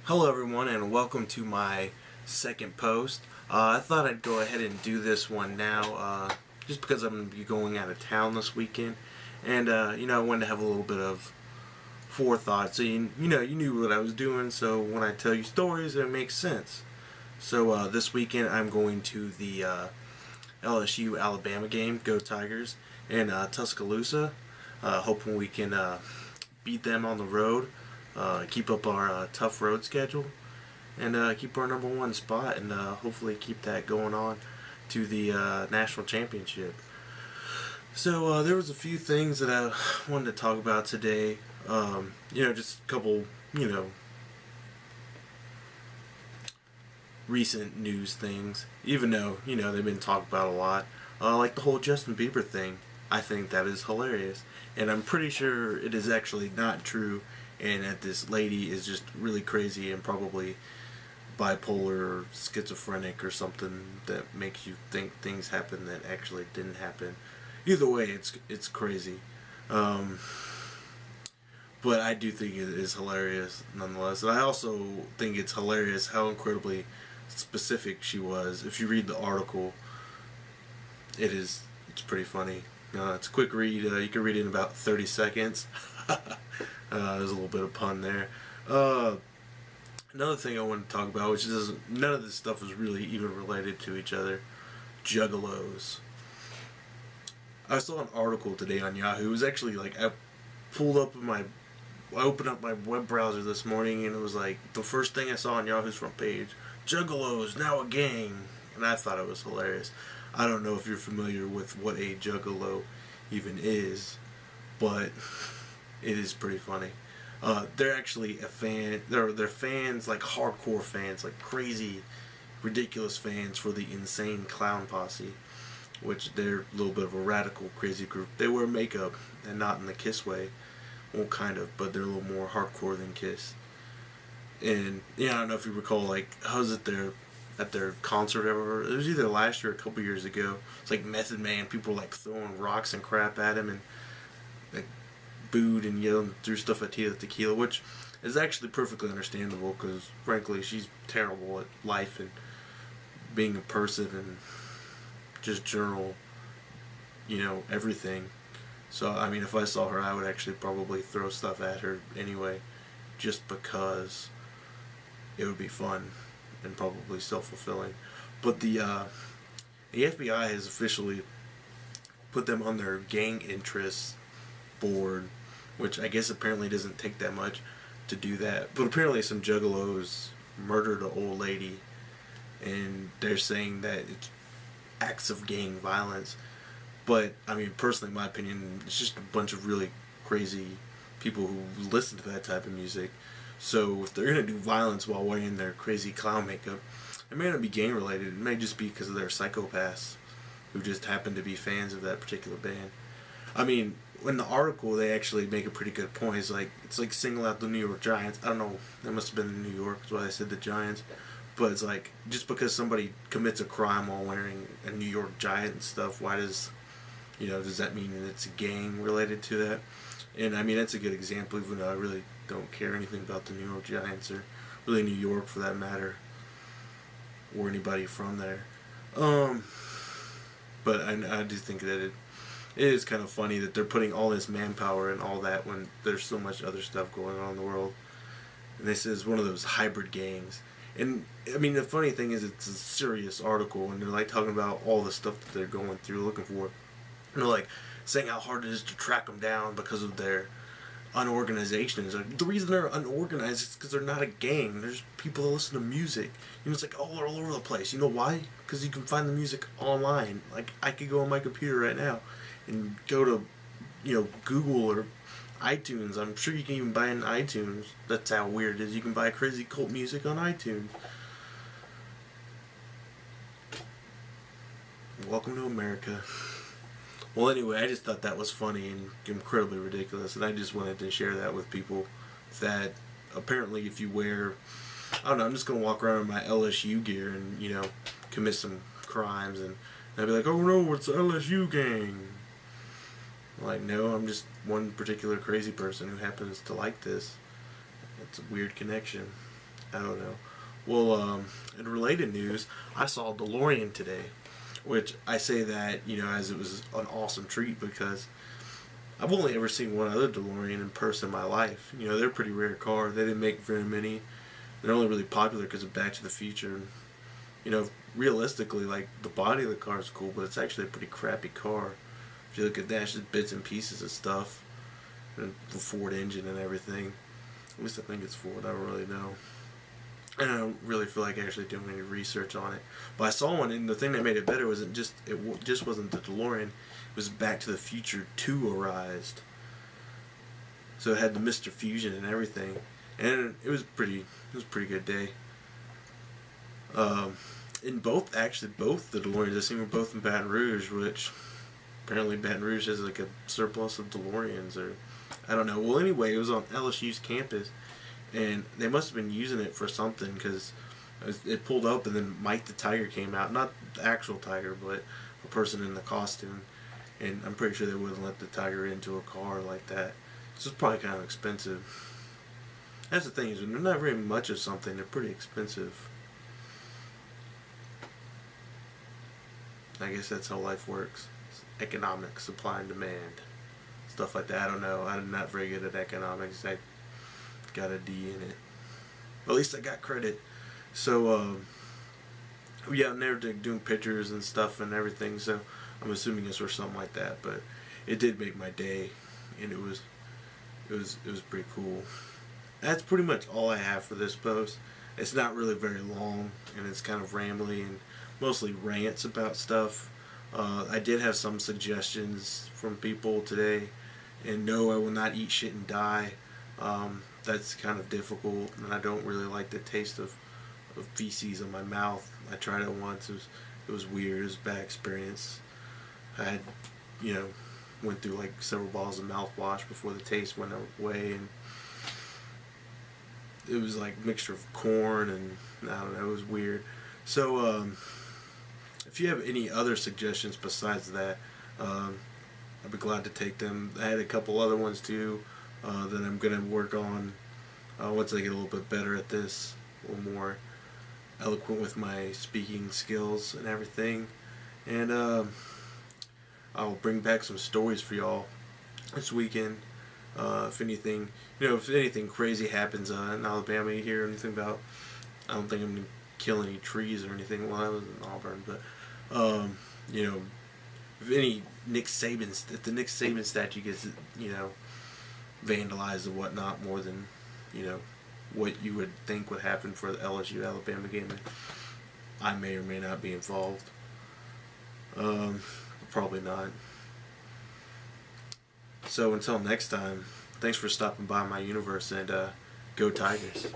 Hello everyone and welcome to my second post. I thought I'd go ahead and do this one now just because I'm going to be going out of town this weekend, and I wanted to have a little bit of forethought so you knew what I was doing, so when I tell you stories it makes sense. So this weekend I'm going to the LSU Alabama game, Go Tigers, in Tuscaloosa, hoping we can beat them on the road, keep up our tough road schedule, and keep our number one spot, and hopefully keep that going on to the national championship. So there was a few things that I wanted to talk about today. Just a couple, recent news things. Even though they've been talked about a lot, like the whole Justin Bieber thing. I think that is hilarious, and I'm pretty sure it is actually not true, and that this lady is just really crazy and probably bipolar or schizophrenic or something that makes you think things happen that actually didn't happen. Either way, it's crazy. Um, but I do think it is hilarious nonetheless. And I also think it's hilarious how incredibly specific she was. If you read the article, it's pretty funny. It's a quick read. You can read it in about 30 seconds. There's a little bit of pun there. Another thing I want to talk about, which is none of this stuff is really even related to each other. Juggalos. I saw an article today on Yahoo. It was actually like I opened up my web browser this morning, and it was like the first thing I saw on Yahoo's front page: Juggalos now a gang, and I thought it was hilarious. I don't know if you're familiar with what a juggalo even is, but it is pretty funny. They're actually a fan. They're fans, like hardcore fans, like crazy, ridiculous fans for the Insane Clown Posse, which they're a little bit of a radical, crazy group. They wear makeup, and not in the Kiss way. Well, kind of, but they're a little more hardcore than Kiss. And I don't know if you recall, like, I was at their concert ever. It was either last year or a couple years ago. It's like Method Man. People were like throwing rocks and crap at him, and like booed and yelled and threw stuff at Tequila, which is actually perfectly understandable because, frankly, she's terrible at life and being a person and just general, everything. So, I mean, if I saw her, I would actually probably throw stuff at her anyway, just because it would be fun and probably self-fulfilling. But the FBI has officially put them on their gang interests board, which I guess apparently doesn't take that much to do that. But apparently some juggalos murdered an old lady, and they're saying that it's acts of gang violence. But, I mean, personally, in my opinion, it's just a bunch of really crazy people who listen to that type of music. So if they're going to do violence while wearing their crazy clown makeup, it may not be gang related. It may just be because of their psychopaths who just happen to be fans of that particular band. I mean, in the article, they actually make a pretty good point. It's like single out the New York Giants. I don't know, that must have been in New York, that's why I said the Giants. But it's like, just because somebody commits a crime while wearing a New York Giant and stuff, why does that mean that it's a gang related to that? And I mean, that's a good example, even though I really don't care anything about the New York Giants, or really New York for that matter, or anybody from there. But I do think that it is kind of funny that they're putting all this manpower and all that when there's so much other stuff going on in the world. And this is one of those hybrid gangs. And I mean, the funny thing is, it's a serious article, and they're like talking about all the stuff that they're going through, looking for. And they're like saying how hard it is to track them down because of their unorganization. Like, the reason they're unorganized is because they're not a gang. There's people that listen to music. It's like all over the place. You know why? Because you can find the music online. Like, I could go on my computer right now and go to, Google or iTunes. I'm sure you can even buy it in iTunes. That's how weird it is. You can buy crazy cult music on iTunes. Welcome to America. Well, anyway, I just thought that was funny and incredibly ridiculous, and I just wanted to share that with people, that apparently if you wear, I don't know, I'm just going to walk around in my LSU gear and, commit some crimes, and I'd be like, oh no, it's the LSU gang. Like, no, I'm just one particular crazy person who happens to like this. It's a weird connection. I don't know. Well, in related news, I saw DeLorean today, which I say that, as it was an awesome treat because I've only ever seen one other DeLorean in person in my life. They're a pretty rare car. They didn't make very many. They're only really popular because of Back to the Future. And, realistically, like, the body of the car is cool, but it's actually a pretty crappy car. If you look at that, it's just bits and pieces of stuff. And the Ford engine and everything. At least I think it's Ford. I don't really know. And I don't really feel like actually doing any research on it. But I saw one, and the thing that made it better was it just wasn't the DeLorean. It was Back to the Future 2 Arised. So it had the Mr. Fusion and everything, and it was a pretty good day. In both the DeLoreans, I seen were both in Baton Rouge, which apparently Baton Rouge has like a surplus of DeLoreans, or I don't know. Well, anyway, it was on LSU's campus, and they must have been using it for something because it pulled up, and then Mike the Tiger came out, not the actual tiger, but a person in the costume, and I'm pretty sure they wouldn't let the tiger into a car like that. So it's probably kind of expensive. That's the thing, is when they're not very much of something, they're pretty expensive. I guess that's how life works. It's economics, supply and demand. Stuff like that. I don't know. I'm not very good at economics. I got a D in it. But at least I got credit. So, yeah, I'm there doing pictures and stuff and everything, so I'm assuming it's for something like that. But it did make my day, and it was pretty cool. That's pretty much all I have for this post. It's not really very long, and it's kind of rambly and mostly rants about stuff. I did have some suggestions from people today, and no, I will not eat shit and die. That's kind of difficult, and I don't really like the taste of feces in my mouth. I tried it once. It was weird. It was a bad experience. I had, went through like several bottles of mouthwash before the taste went away, and it was like a mixture of corn and I don't know, it was weird. So if you have any other suggestions besides that, I'd be glad to take them. I had a couple other ones too that I'm going to work on once I get a little bit better at this, a little more eloquent with my speaking skills and everything. And I'll bring back some stories for y'all this weekend. If anything crazy happens in Alabama, you hear anything about, I don't think I'm going to kill any trees or anything. Well, I was in Auburn, but, if the Nick Saban statue gets, vandalized and whatnot more than, what you would think would happen for the LSU Alabama game, I may or may not be involved. Probably not. So until next time, thanks for stopping by my universe, and go Tigers.